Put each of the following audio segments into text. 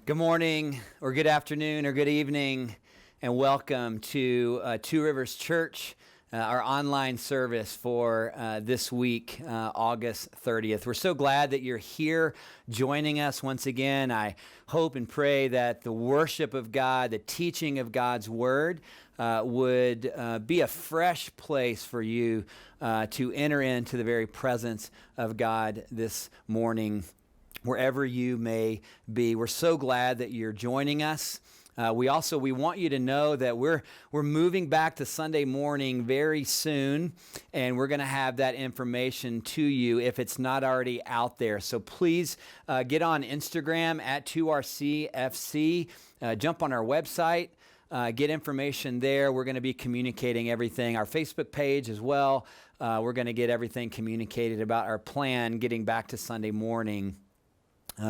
Good morning, or good afternoon, or good evening, and welcome to Two Rivers Church, our online service for this week, August 30th. We're so glad that you're here joining us once again. I hope and pray that the worship of God, the teaching of God's Word, would be a fresh place for you to enter into the very presence of God this morning, wherever you may be. We're so glad that you're joining us. We want you to know that we're moving back to Sunday morning very soon, and we're going to have that information to you if it's not already out there. So please get on Instagram at 2RCFC, jump on our website, get information there. We're going to be communicating everything. Our Facebook page as well. We're going to get everything communicated about our plan getting back to Sunday morning.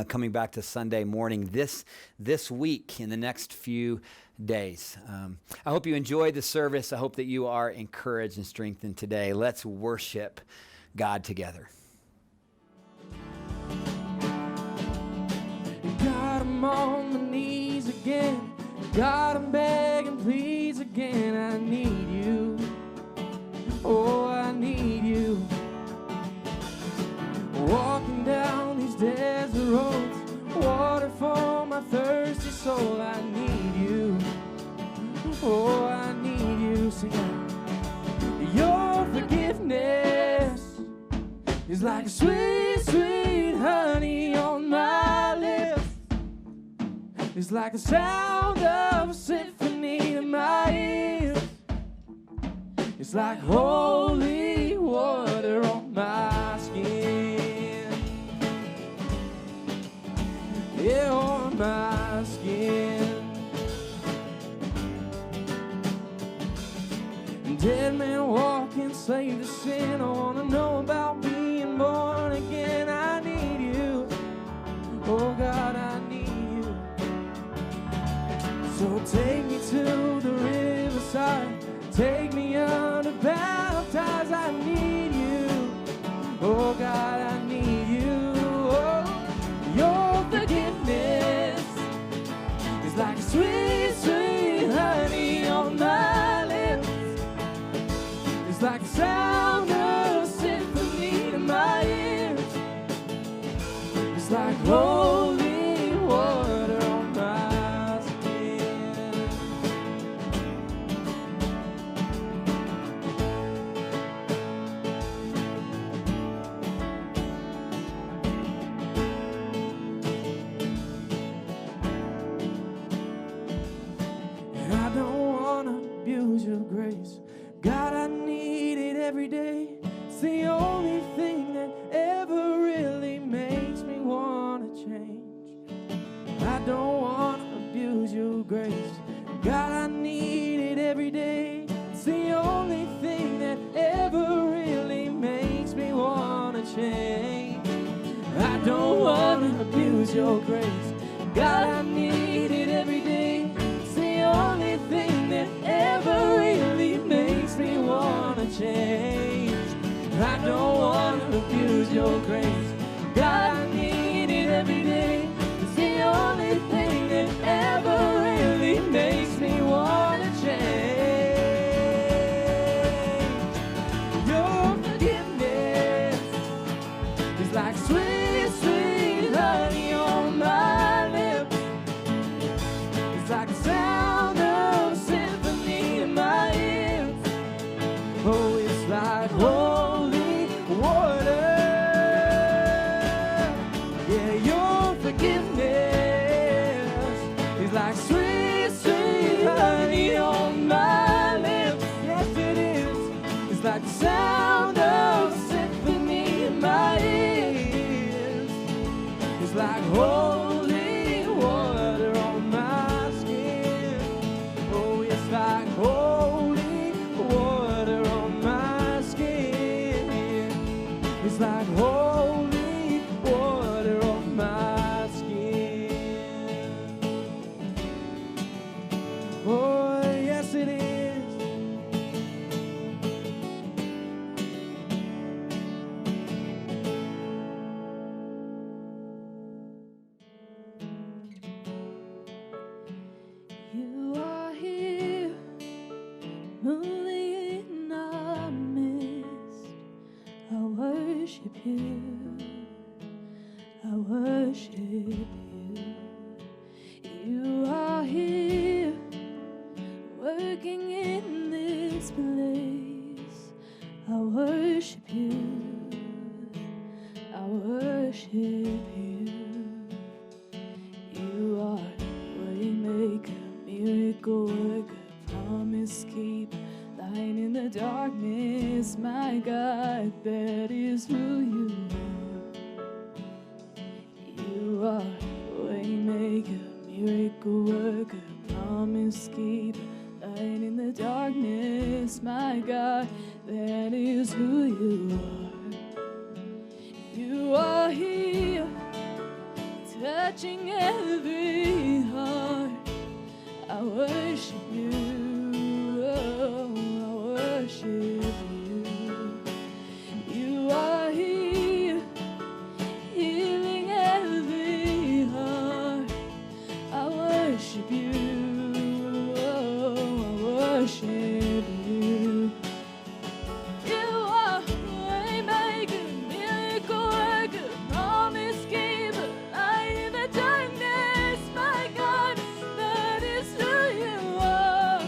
Coming back to Sunday morning this week in the next few days. I hope you enjoyed the service. I hope that you are encouraged and strengthened today. Let's worship God together. God, I'm on my knees again. God, I'm begging, please again. I need you. Oh, I need you. Walking down these desert roads, water for my thirsty soul. I need you. Oh, I need you. Sing out. Your forgiveness is like sweet, sweet honey on my lips. It's like the sound of a symphony to my ears. It's like holy water on my skin. Yeah, on my skin. Dead man walking, slave to sin. I wanna know about being born again. I need you. Oh God, I need you. So take me to the riverside. Take me under baptized. I need you. Oh God, I need you. Oh, your forgiveness is like sweet, sweet honey on my lips. It's like the sound of a symphony to my ears. It's like holy water on my skin. And I don't want to abuse your grace. God, I need it every day. It's the only thing that ever really makes me want to change. I don't want to abuse your grace. God, I need it every day. It's the only thing that ever really makes me want to change. I don't want to abuse your grace. God, I need it every day. It's the only thing that ever really makes me want to change. I don't want to abuse your grace. God, I need it every day. It's the only thing that ever really makes me want to change. Your forgiveness is like sweet, sweet honey on my you. I worship you. You are here, working in this place. I worship you. I worship you. You are waymaker, miracle worker, promise keeper, light in the darkness. My God, that is who you are. You are waymaker, miracle worker, promise keeper, light in the darkness. My God, that is who you are. You are here, touching every heart. I worship you, oh, I worship you. You are here, healing every heart. I worship you, oh, I worship you. You are waymaker, miracle worker, promise keeper, light in the darkness. My God, that is who you are.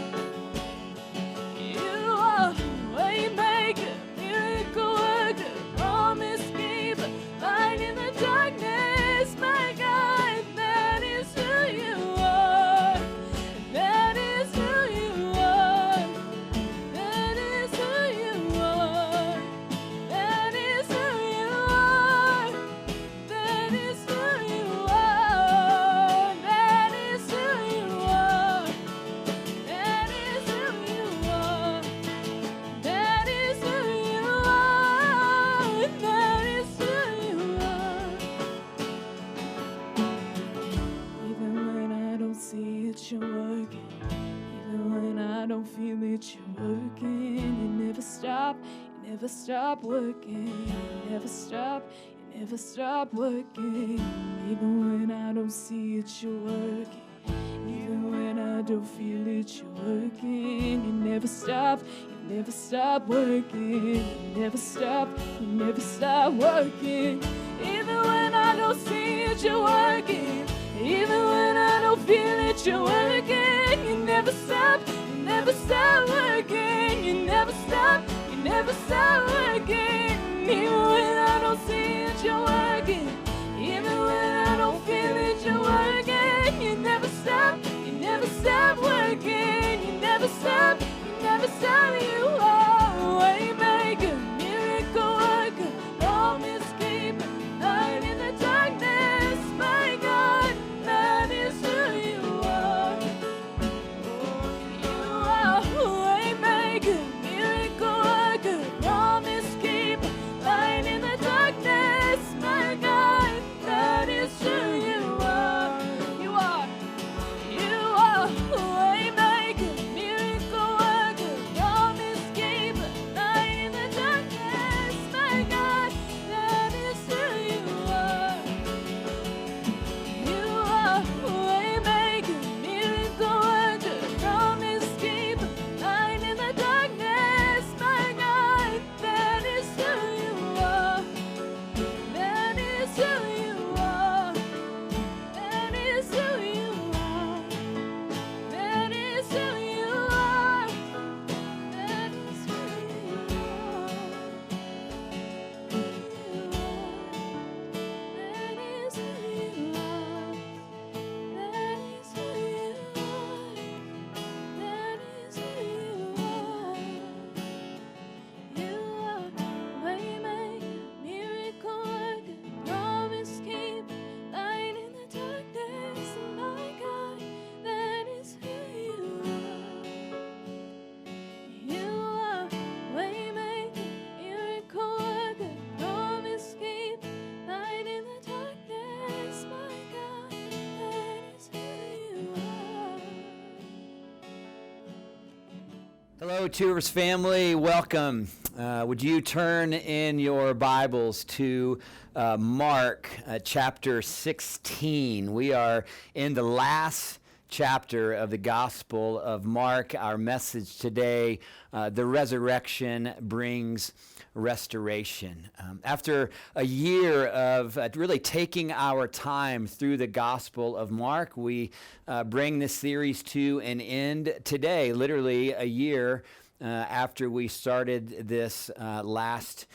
You are waymaker, miracle worker, promise keeper, light in the darkness. My God, that is who you are. That is who you are. That is who you are. That is who you are. That is who you are. That is who you are. That is who you are. That is who you are. That is who you are. Even when I don't see it, you're working. Even when I don't feel it, you're working. You never stop. You never stop working. You never stop. You never stop working. Even when I don't see it, you're working. Even when I don't feel it, you're working. You never stop. You never stop working. You never stop. You never stop working. Even when I don't see it, you're working. Even when I don't feel it, you're working. You never stop. You never stop working. You never stop. You never stop working. Even when I don't see it, you're working. Even when I don't feel it, you're working. You never stop. You never stop working. You never stop. You never stop. You are waymaker, miracle worker, promise keeper, light in the darkness. My God, that is who you are. You are waymaker, miracle worker, promise keeper, light in the darkness. My God, that is who you are. You are. You are waymaker, miracle worker, promise keeper, light in the darkness. My God, that is who you are. You are waymaker, miracle worker, promise keeper, light in the darkness. My God, that is who you are. That is who you are. That is who you are. That is who you are. That is who you are. That is who you are. That is who you are. That is who you are. You are waymaker, miracle worker, promise keeper, light in the darkness. My God, that is who you are. You are waymaker, miracle worker, promise keeper, light in the darkness. My God, that is who you are. Hello, Two Rivers family. Welcome. Would you turn in your Bibles to Mark chapter 16? We are in the last chapter of the Gospel of Mark. Our message today, the resurrection brings restoration. After a year of really taking our time through the Gospel of Mark, we bring this series to an end today, literally a year after we started this last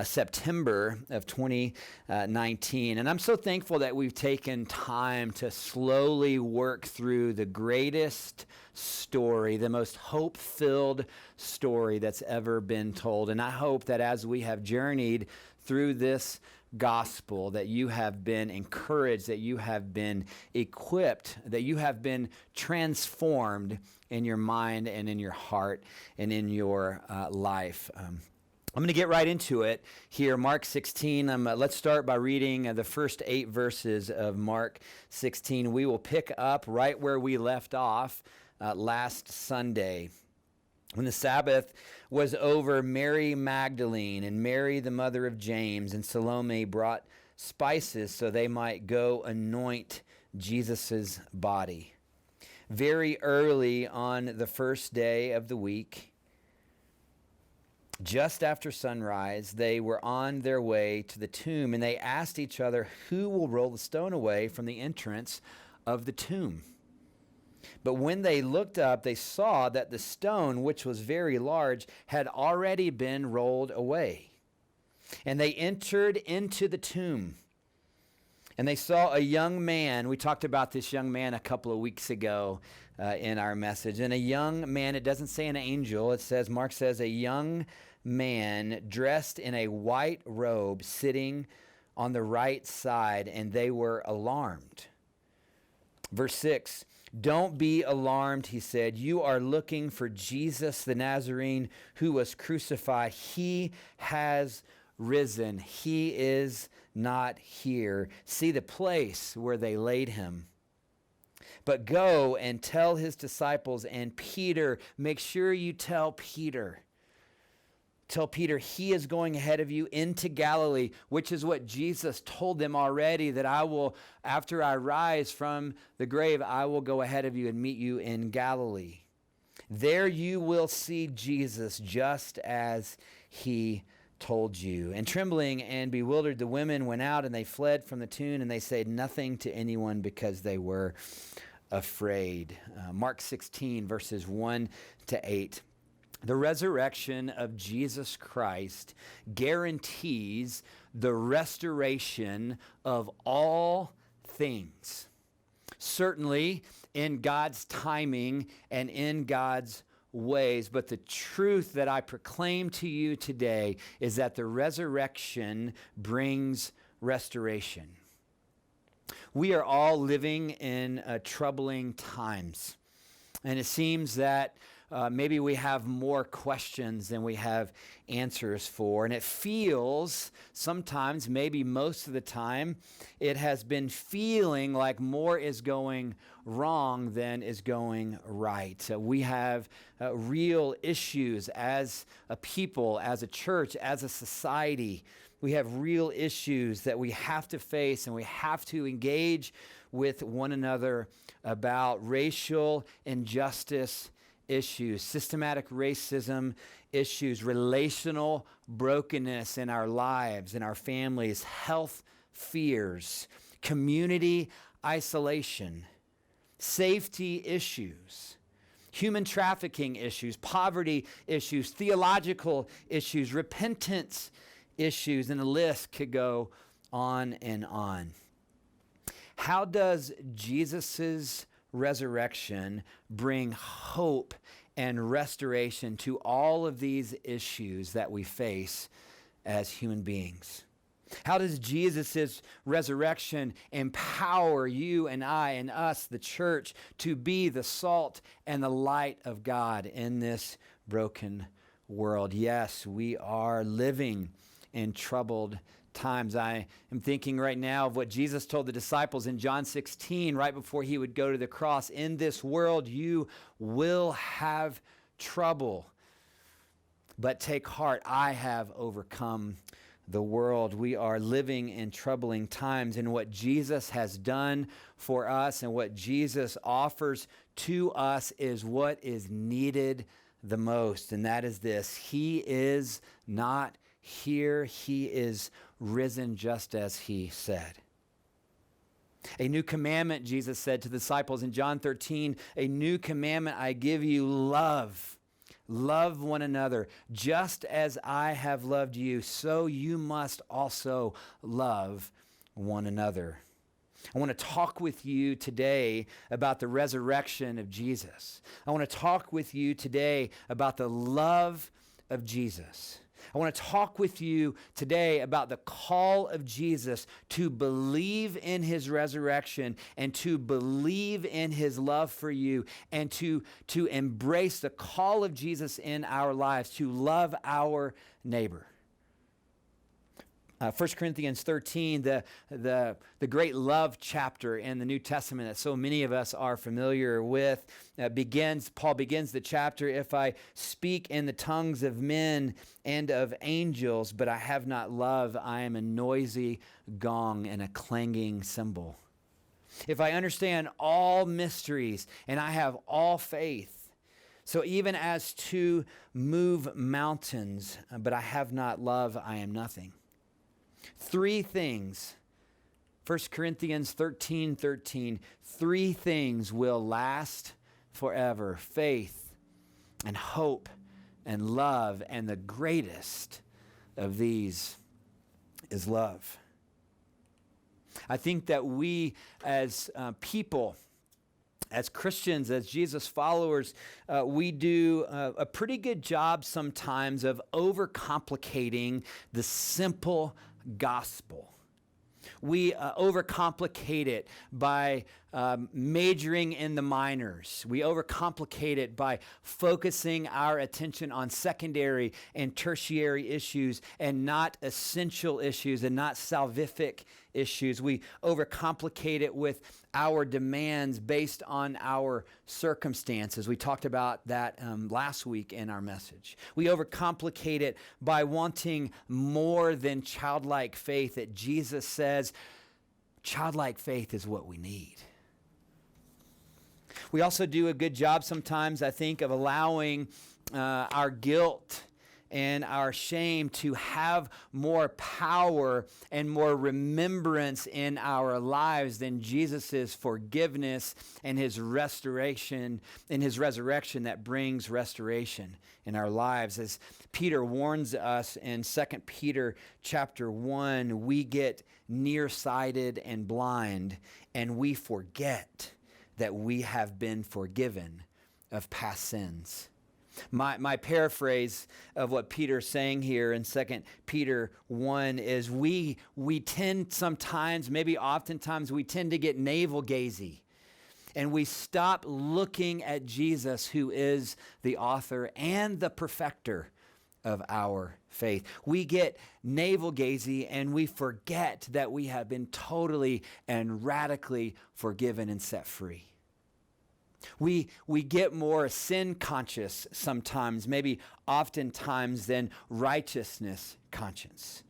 September of 2019. And I'm so thankful that we've taken time to slowly work through the greatest story, the most hope-filled story that's ever been told. And I hope that as we have journeyed through this gospel, that you have been encouraged, that you have been equipped, that you have been transformed in your mind and in your heart and in your life. I'm going to get right into it here. Mark 16. Let's start by reading the first 8 verses of Mark 16. We will pick up right where we left off last Sunday. When the Sabbath was over, Mary Magdalene and Mary, the mother of James, and Salome brought spices so they might go anoint Jesus' body. Very early on the first day of the week, just after sunrise, they were on their way to the tomb, and they asked each other, "Who will roll the stone away from the entrance of the tomb?" But when they looked up, they saw that the stone, which was very large, had already been rolled away. And they entered into the tomb, and they saw a young man. We talked about this young man a couple of weeks ago in our message. And a young man, it doesn't say an angel, it says, Mark says, a young man dressed in a white robe sitting on the right side, and they were alarmed. Verse 6, "Don't be alarmed," he said. "You are looking for Jesus the Nazarene who was crucified. He has risen. He is not here. See the place where they laid him. But go and tell his disciples and Peter," make sure you tell Peter he is going ahead of you into Galilee, which is what Jesus told them already, that I will, after I rise from the grave, I will go ahead of you and meet you in Galilee. There you will see Jesus just as he told you. And trembling and bewildered, the women went out and they fled from the tomb, and they said nothing to anyone because they were afraid. Mark 16, verses 1 to 8. The resurrection of Jesus Christ guarantees the restoration of all things. Certainly in God's timing and in God's ways, but the truth that I proclaim to you today is that the resurrection brings restoration. We are all living in troubling times, and it seems that maybe we have more questions than we have answers for. And it feels sometimes, maybe most of the time, it has been feeling like more is going wrong than is going right. We have real issues as a people, as a church, as a society. We have real issues that we have to face, and we have to engage with one another about racial injustice issues, systematic racism issues, relational brokenness in our lives, in our families, health fears, community isolation, safety issues, human trafficking issues, poverty issues, theological issues, repentance issues, and the list could go on and on. How does Jesus's resurrection bring hope and restoration to all of these issues that we face as human beings? How does Jesus' resurrection empower you and I and us, the church, to be the salt and the light of God in this broken world? Yes, we are living in troubled times. I am thinking right now of what Jesus told the disciples in John 16, right before he would go to the cross. In this world, you will have trouble, but take heart, I have overcome the world. We are living in troubling times, and what Jesus has done for us and what Jesus offers to us is what is needed the most, and that is this: He is not here he is risen just as he said. A new commandment, Jesus said to the disciples in John 13, a new commandment I give you, love. Love one another. Just as I have loved you, so you must also love one another. I want to talk with you today about the resurrection of Jesus. I want to talk with you today about the love of Jesus. I want to talk with you today about the call of Jesus to believe in his resurrection and to believe in his love for you and to embrace the call of Jesus in our lives, to love our neighbor. 1 Corinthians 13, the great love chapter in the New Testament that so many of us are familiar with, Paul begins the chapter, if I speak in the tongues of men and of angels, but I have not love, I am a noisy gong and a clanging cymbal. If I understand all mysteries and I have all faith, so even as to move mountains, but I have not love, I am nothing. Three things, 1 Corinthians 13:13, three things will last forever: faith and hope and love, and the greatest of these is love. I think that we as people, as Christians, as Jesus followers, we do a pretty good job sometimes of overcomplicating the simple gospel. We overcomplicate it by majoring in the minors. We overcomplicate it by focusing our attention on secondary and tertiary issues and not essential issues and not salvific issues. We overcomplicate it with our demands based on our circumstances. We talked about that last week in our message. We overcomplicate it by wanting more than childlike faith, that Jesus says childlike faith is what we need. We also do a good job sometimes, I think, of allowing our guilt and our shame to have more power and more remembrance in our lives than Jesus' forgiveness and his restoration and his resurrection that brings restoration in our lives. As Peter warns us in 2 Peter chapter 1, we get nearsighted and blind, and we forget that we have been forgiven of past sins. My paraphrase of what Peter's saying here in 2 Peter 1 is we tend sometimes, maybe oftentimes, we tend to get navel-gazy. And we stop looking at Jesus, who is the author and the perfecter of our faith. We get navel-gazy and we forget that we have been totally and radically forgiven and set free. We get more sin conscious sometimes, maybe oftentimes, than righteousness conscious.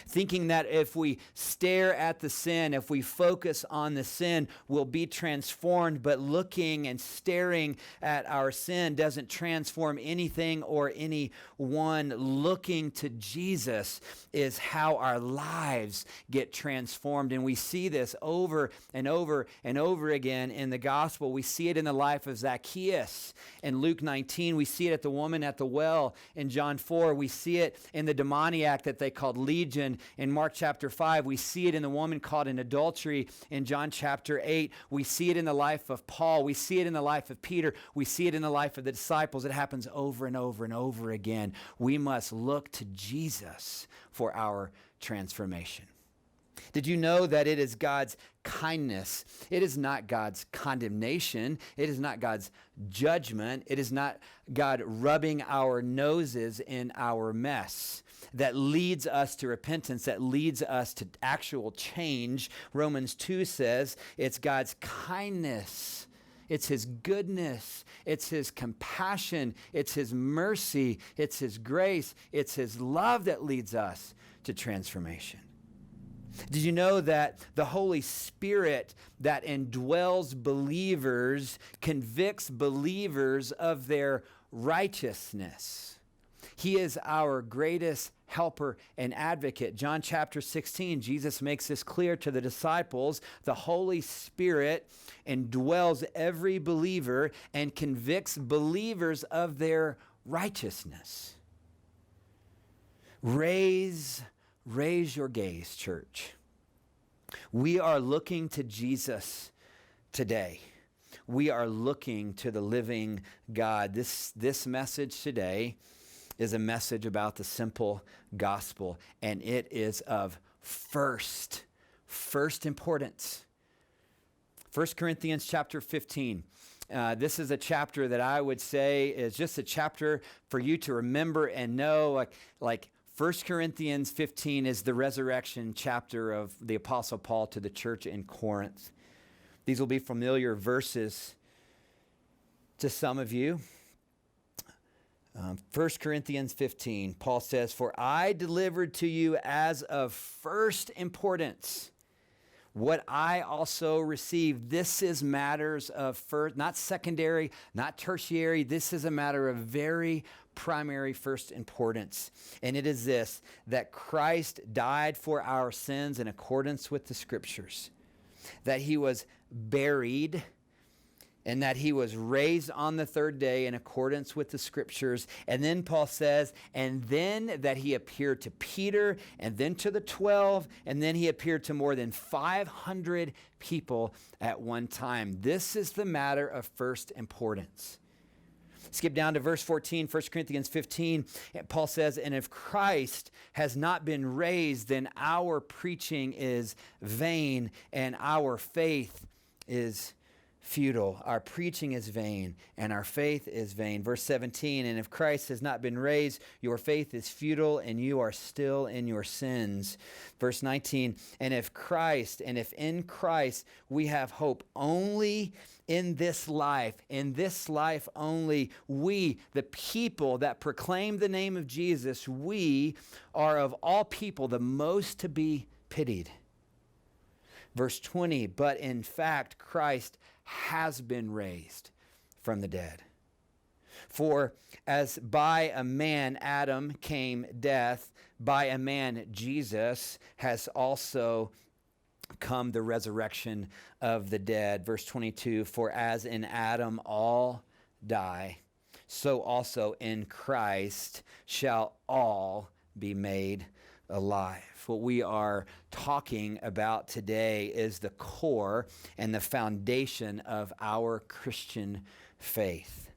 Thinking that if we stare at the sin, if we focus on the sin, we'll be transformed, but looking and staring at our sin doesn't transform anything or anyone. Looking to Jesus is how our lives get transformed. And we see this over and over and over again in the gospel. We see it in the life of Zacchaeus in Luke 19. We see it at the woman at the well in John 4. We see it in the demoniac that they called Legion in Mark chapter 5. We see it in the woman caught in adultery in John chapter 8. We see it in the life of Paul. We see it in the life of Peter. We see it in the life of the disciples. It happens over and over and over again. We must look to Jesus for our transformation. Did you know that it is God's kindness? It is not God's condemnation. It is not God's judgment. It is not God rubbing our noses in our mess that leads us to repentance, that leads us to actual change. Romans 2 says it's God's kindness. It's his goodness. It's his compassion. It's his mercy. It's his grace. It's his love that leads us to transformation. Did you know that the Holy Spirit that indwells believers convicts believers of their righteousness? He is our greatest helper and advocate. John chapter 16, Jesus makes this clear to the disciples. The Holy Spirit indwells every believer and convicts believers of their righteousness. Raise your gaze, church. We are looking to Jesus today. We are looking to the living God. This message today is a message about the simple gospel, and it is of first importance. 1 Corinthians chapter 15. This is a chapter that I would say is just a chapter for you to remember and know. Like 1 Corinthians 15 is the resurrection chapter of the Apostle Paul to the church in Corinth. These will be familiar verses to some of you. 1 Corinthians 15, Paul says, "For I delivered to you as of first importance what I also received." This is matters of first, not secondary, not tertiary. This is a matter of very primary first importance. And it is this, that Christ died for our sins in accordance with the Scriptures, that he was buried, and that he was raised on the third day in accordance with the Scriptures. And then Paul says, and then that he appeared to Peter, and then to the 12, and then he appeared to more than 500 people at one time. This is the matter of first importance. Skip down to verse 14, 1 Corinthians 15. Paul says, "And if Christ has not been raised, then our preaching is vain, and our faith is futile." Our preaching is vain, and our faith is vain. Verse 17, "And if Christ has not been raised, your faith is futile, and you are still in your sins." Verse 19, and if in Christ we have hope only in this life only, we, the people that proclaim the name of Jesus, we are of all people the most to be pitied." Verse 20, "But in fact, Christ has been raised from the dead. For as by a man Adam came death, by a man Jesus has also come the resurrection of the dead." Verse 22, "For as in Adam all die, so also in Christ shall all be made alive." What we are talking about today is the core and the foundation of our Christian faith.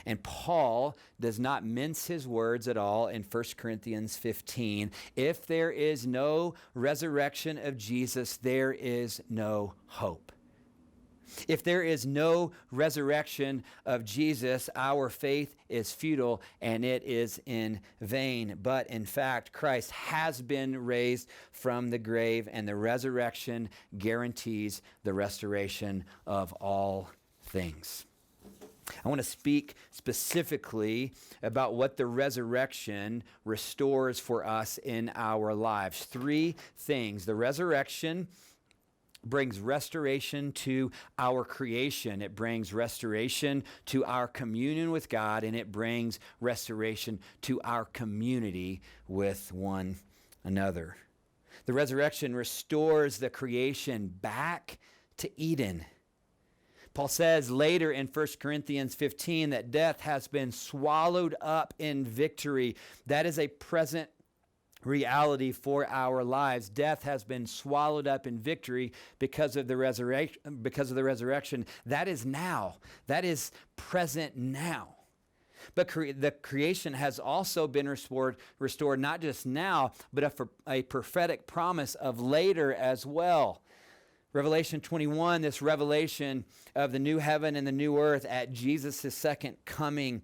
And Paul does not mince his words at all in 1 Corinthians 15. If there is no resurrection of Jesus, there is no hope. If there is no resurrection of Jesus, our faith is futile and it is in vain. But in fact, Christ has been raised from the grave, and the resurrection guarantees the restoration of all things. I want to speak specifically about what the resurrection restores for us in our lives. Three things. The resurrection brings restoration to our creation. It brings restoration to our communion with God, and it brings restoration to our community with one another. The resurrection restores the creation back to Eden. Paul says later in 1 Corinthians 15 that death has been swallowed up in victory. That is a present reality for our lives. Death has been swallowed up in victory because of the resurrection. That is now. That is present now. But the creation has also been restored not just now, but a prophetic promise of later as well. Revelation 21, this revelation of the new heaven and the new earth at Jesus' second coming.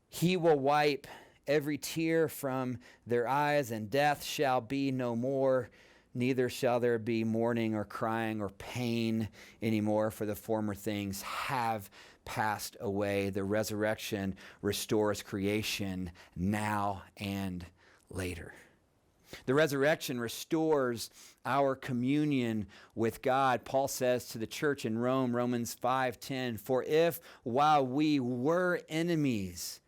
He will wipe every tear from their eyes, and death shall be no more. Neither shall there be mourning or crying or pain anymore, for the former things have passed away. The resurrection restores creation now and later. The resurrection restores our communion with God. Paul says to the church in Rome, Romans 5:10, "For if while we were enemies,"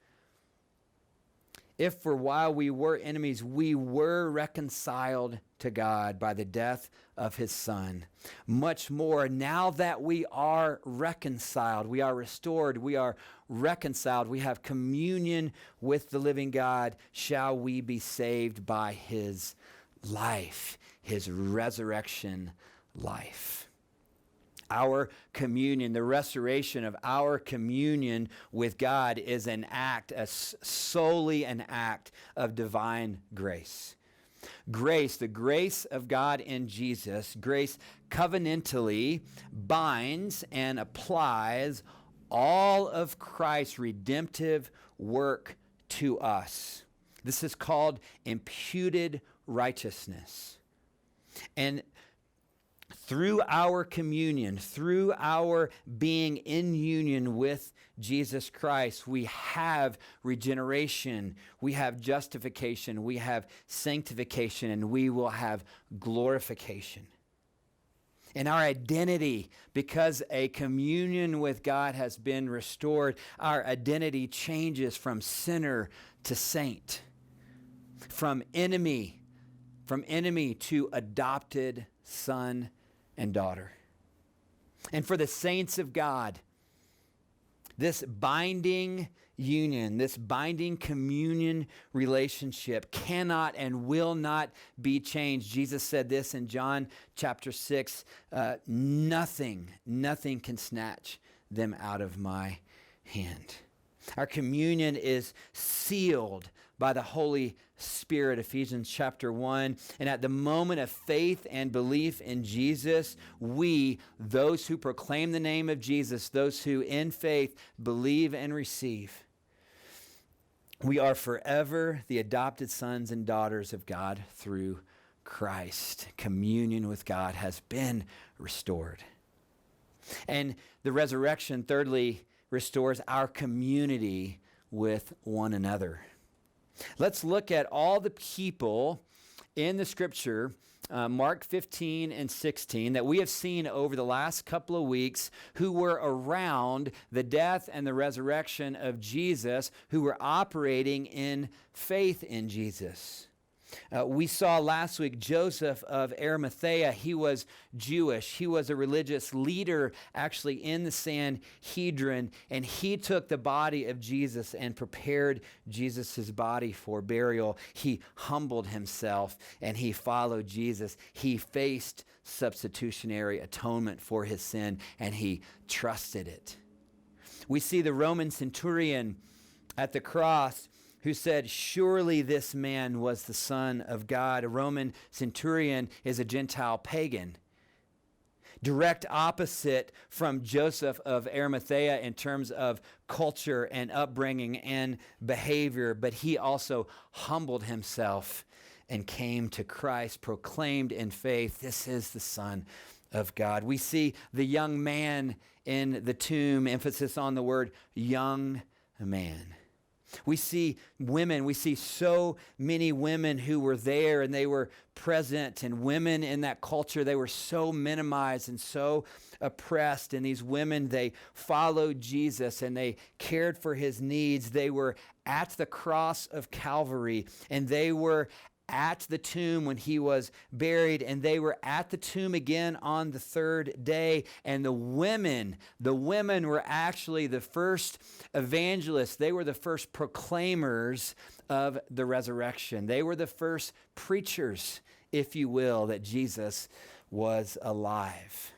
If for while we were enemies, we were reconciled to God by the death of his Son, much more now that we are reconciled, we are restored, we are reconciled, we have communion with the living God, shall we be saved by his life, his resurrection life. Our communion, the restoration of our communion with God is solely an act of divine grace. Grace, the grace of God in Jesus, grace covenantally binds and applies all of Christ's redemptive work to us. This is called imputed righteousness. And through our communion, through our being in union with Jesus Christ, we have regeneration, we have justification, we have sanctification, and we will have glorification. And our identity, because a communion with God has been restored, our identity changes from sinner to saint, from enemy to adopted son and daughter. And for the saints of God, this binding union, this binding communion relationship cannot and will not be changed. Jesus said this in John chapter 6, nothing can snatch them out of my hand. Our communion is sealed by the Holy Spirit, Ephesians chapter 1. And at the moment of faith and belief in Jesus, we, those who proclaim the name of Jesus, those who in faith believe and receive, we are forever the adopted sons and daughters of God through Christ. Communion with God has been restored. And the resurrection, thirdly, restores our community with one another. Let's look at all the people in the scripture, Mark 15 and 16, that we have seen over the last couple of weeks who were around the death and the resurrection of Jesus, who were operating in faith in Jesus. We saw last week Joseph of Arimathea. He was Jewish. He was a religious leader actually in the Sanhedrin, and he took the body of Jesus and prepared Jesus' body for burial. He humbled himself and he followed Jesus. He faced substitutionary atonement for his sin and he trusted it. We see the Roman centurion at the cross who said, surely this man was the Son of God. A Roman centurion is a Gentile pagan. Direct opposite from Joseph of Arimathea in terms of culture and upbringing and behavior, but he also humbled himself and came to Christ, proclaimed in faith, this is the Son of God. We see the young man in the tomb, emphasis on the word young man. We see women, we see so many women who were there and they were present, and women in that culture, they were so minimized and so oppressed. And these women, they followed Jesus and they cared for his needs. They were at the cross of Calvary and they were at the tomb when he was buried, and they were at the tomb again on the third day. And the women were actually the first evangelists. They were the first proclaimers of the resurrection. They were the first preachers, if you will, that Jesus was alive.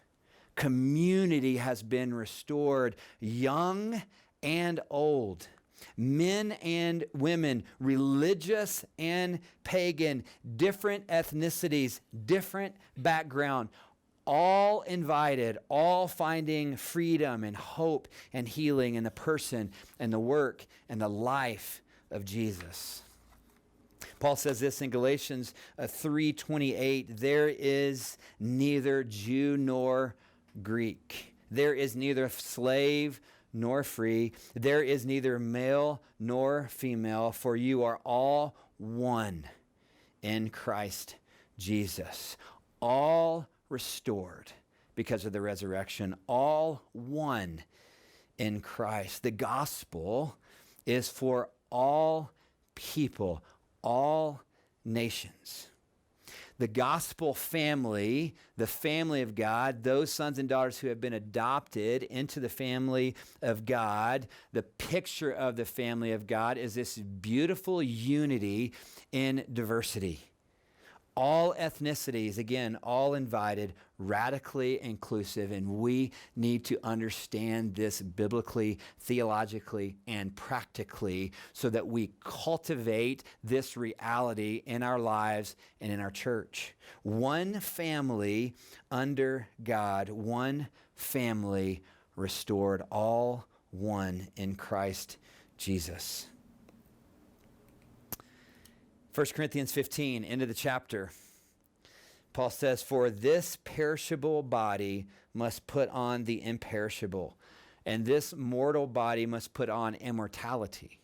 Community has been restored, young and old. Men and women, religious and pagan, different ethnicities, different background, all invited, all finding freedom and hope and healing in the person and the work and the life of Jesus. Paul says this in Galatians 3:28, there is neither Jew nor Greek. There is neither slave nor free. There is neither male nor female, for you are all one in Christ Jesus. All restored because of the resurrection, all one in Christ. The gospel is for all people, all nations. The gospel family, the family of God, those sons and daughters who have been adopted into the family of God, the picture of the family of God is this beautiful unity in diversity. All ethnicities, again, all invited, radically inclusive, and we need to understand this biblically, theologically, and practically so that we cultivate this reality in our lives and in our church. One family under God, one family restored, all one in Christ Jesus. 1 Corinthians 15, end of the chapter. Paul says, "For this perishable body must put on the imperishable, and this mortal body must put on immortality.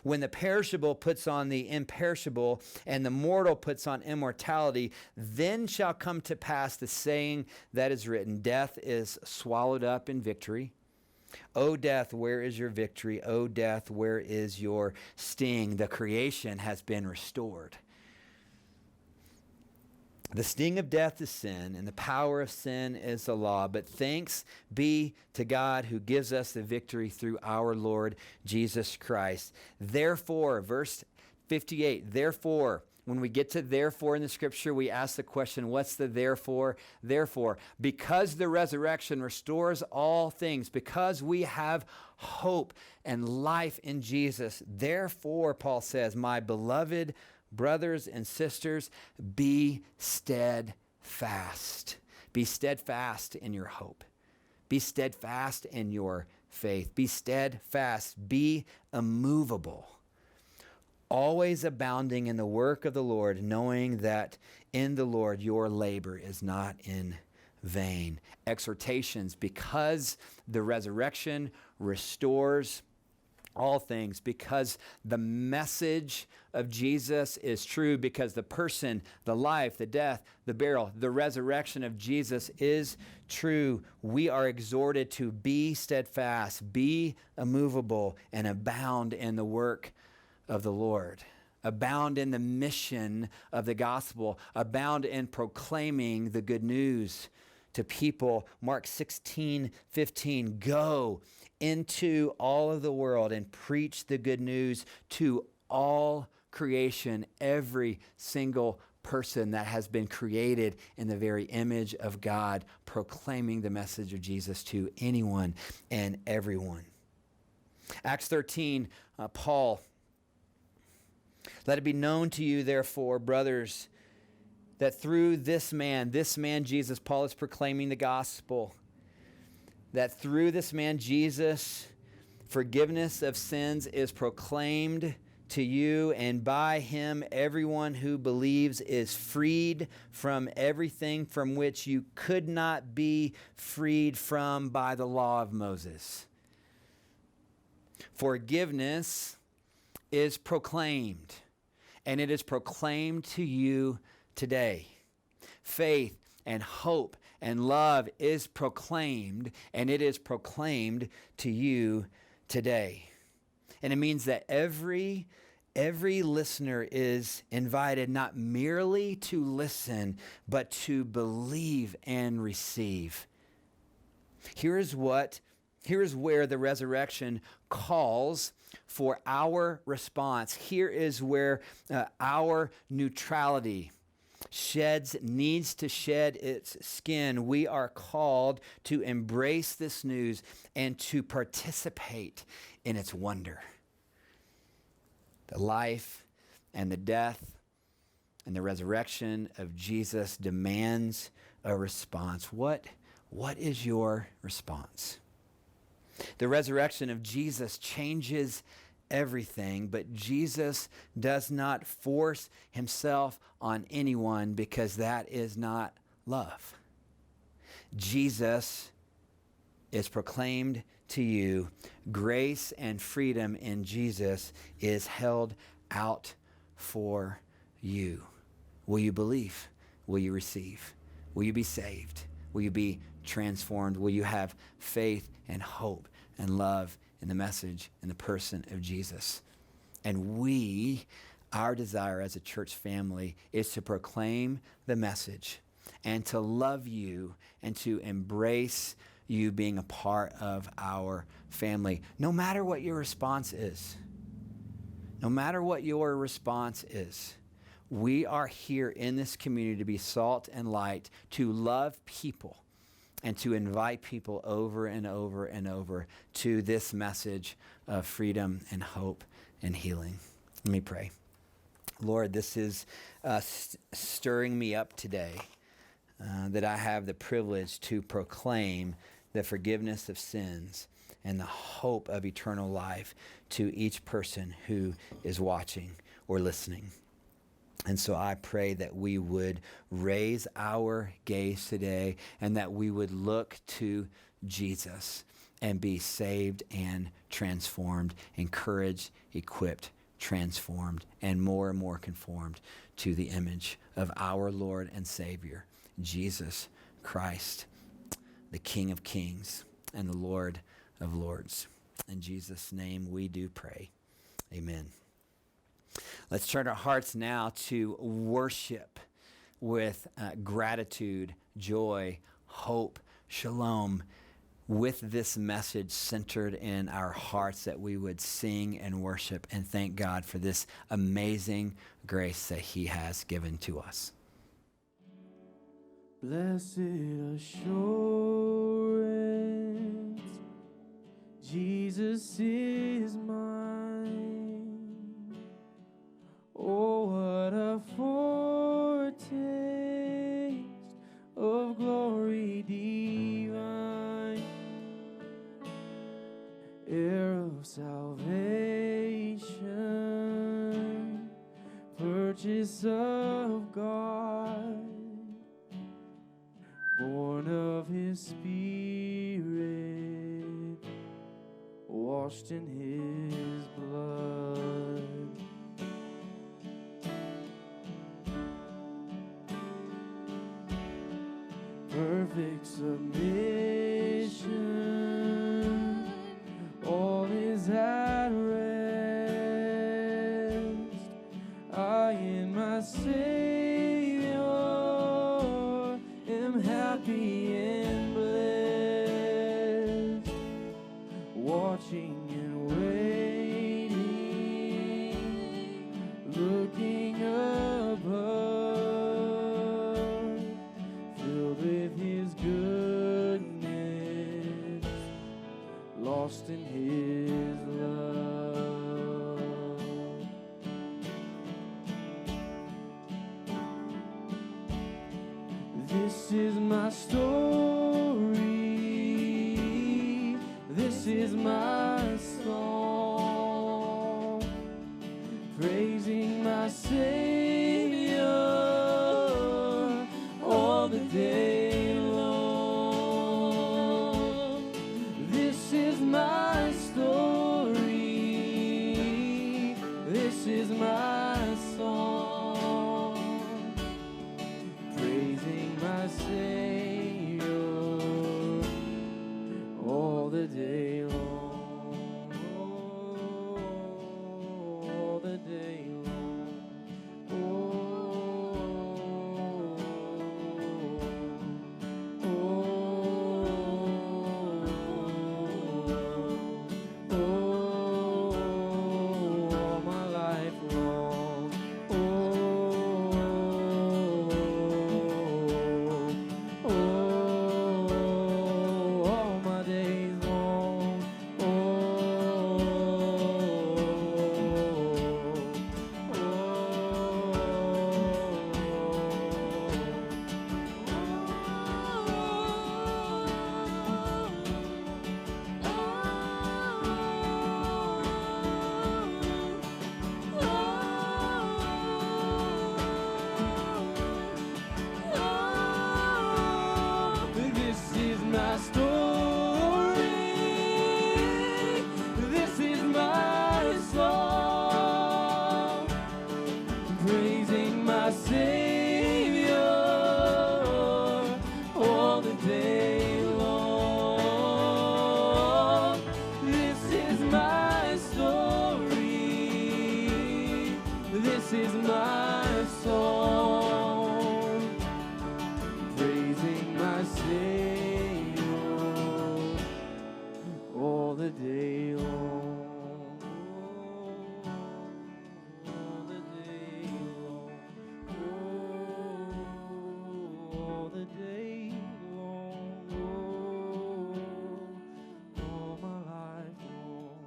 When the perishable puts on the imperishable, and the mortal puts on immortality, then shall come to pass the saying that is written, death is swallowed up in victory. O death, where is your victory? O death, where is your sting?" The creation has been restored. The sting of death is sin, and the power of sin is the law. But thanks be to God who gives us the victory through our Lord Jesus Christ. Therefore, verse 58, therefore, when we get to therefore in the scripture, we ask the question, what's the therefore? Therefore, because the resurrection restores all things, because we have hope and life in Jesus, therefore, Paul says, my beloved brothers and sisters, be steadfast. Be steadfast in your hope. Be steadfast in your faith. Be steadfast. Be immovable. Always abounding in the work of the Lord, knowing that in the Lord your labor is not in vain. Exhortations, because the resurrection restores all things, because the message of Jesus is true, because the person, the life, the death, the burial, the resurrection of Jesus is true, we are exhorted to be steadfast, be immovable, and abound in the work of the Lord. Abound in the mission of the gospel. Abound in proclaiming the good news to people. Mark 16:15. Go into all of the world and preach the good news to all creation, every single person that has been created in the very image of God, proclaiming the message of Jesus to anyone and everyone. Acts 13, Paul, let it be known to you, therefore, brothers, that through this man Jesus, Paul is proclaiming the gospel, that through this man Jesus, forgiveness of sins is proclaimed to you, and by him everyone who believes is freed from everything from which you could not be freed from by the law of Moses. Forgiveness is proclaimed, and it is proclaimed to you today. Faith and hope and love is proclaimed, and it is proclaimed to you today. And it means that every listener is invited not merely to listen, but to believe and receive. Here is where the resurrection calls for our response. Here is where our neutrality needs to shed its skin. We are called to embrace this news and to participate in its wonder. The life and the death and the resurrection of Jesus demands a response. What is your response? The resurrection of Jesus changes everything, but Jesus does not force himself on anyone, because that is not love. Jesus is proclaimed to you. Grace and freedom in Jesus is held out for you. Will you believe? Will you receive? Will you be saved? Will you be transformed? Will you have faith and hope and love in the message and the person of Jesus? And our desire as a church family is to proclaim the message and to love you and to embrace you being a part of our family, no matter what your response is. No matter what your response is, we are here in this community to be salt and light, to love people, and to invite people over and over and over to this message of freedom and hope and healing. Let me pray. Lord, this is stirring me up today that I have the privilege to proclaim the forgiveness of sins and the hope of eternal life to each person who is watching or listening. And so I pray that we would raise our gaze today and that we would look to Jesus and be saved and transformed, encouraged, equipped, transformed, and more conformed to the image of our Lord and Savior, Jesus Christ, the King of Kings and the Lord of Lords. In Jesus' name we do pray. Amen. Let's turn our hearts now to worship with gratitude, joy, hope, shalom, with this message centered in our hearts, that we would sing and worship and thank God for this amazing grace that he has given to us. Blessed assurance, Jesus is mine. Oh, what a foretaste of glory divine, heir of salvation, purchase of God, born of his Spirit, washed in his blood. Perfect submission, all is at rest. I in my Savior am happy and blessed, watching and waiting, looking above, filled with his goodness, lost in his love. This is my story, this is my song, praising my Savior all the day long. This is my story, this is my song, praising my Savior all the day long, all the day long, the day long. All the day long. All the day long. All my life long.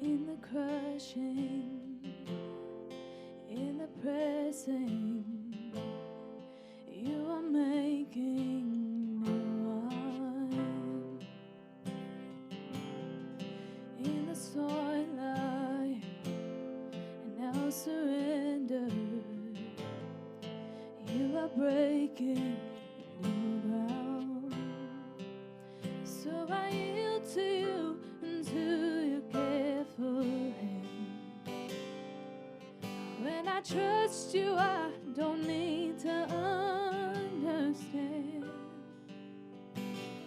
In the crushing, in the pressing, you are making new wine. In the soil I now surrender, you are breaking new ground. So I yield to you and to your careful hand. When I trust you, I don't need to understand.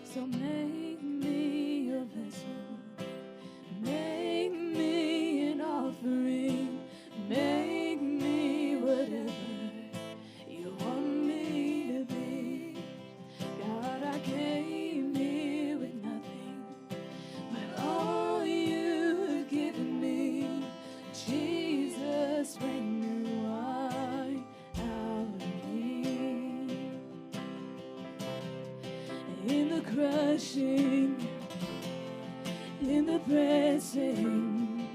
So make me your vessel, make me an offering, make me whatever you want me to be. God, I came here with nothing, but all you've given me. Jesus, bring new wine out of me. In the crushing, in the pressing,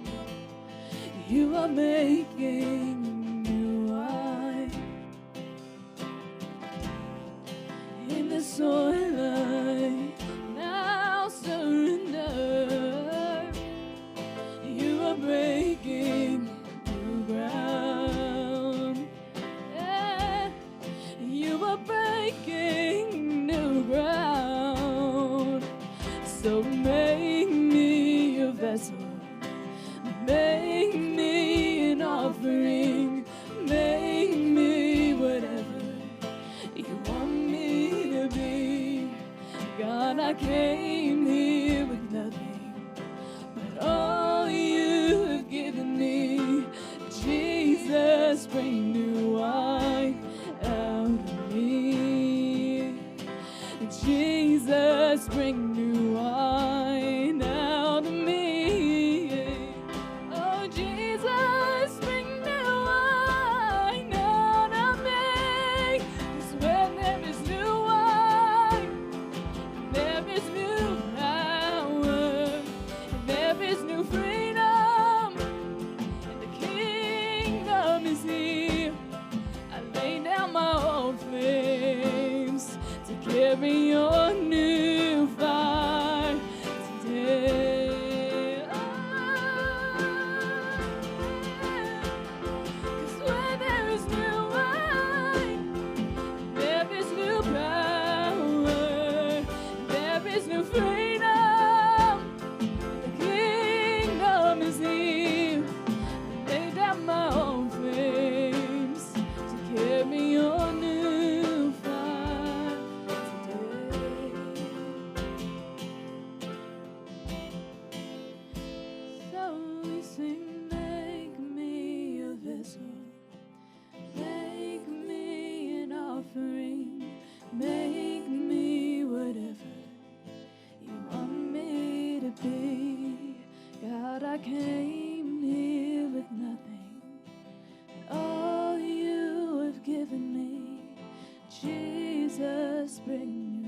you are making new wine. In the soil I now surrender, you are breaking new ground. Yeah, you are breaking new ground. So make me a vessel, make me an offering, make me whatever you want me to be. God, I came here with nothing, but all you have given me. Jesus, bring new wine out of me. Jesus, bring new wine out of me. Oh, Jesus, bring new wine out of me. 'Cause when there is new wine, there is new power, there is new freedom, and the kingdom is here. I lay down my old flames to carry your new fire today. Cause where there is new wine, there is new power, there is new freedom, the kingdom is here. I lay down my own flames to carry your new fire today. So we sing, make me a vessel, make me an offering, make me whatever you want me to be. God, I came here with nothing, but all you have given me. Jesus, bring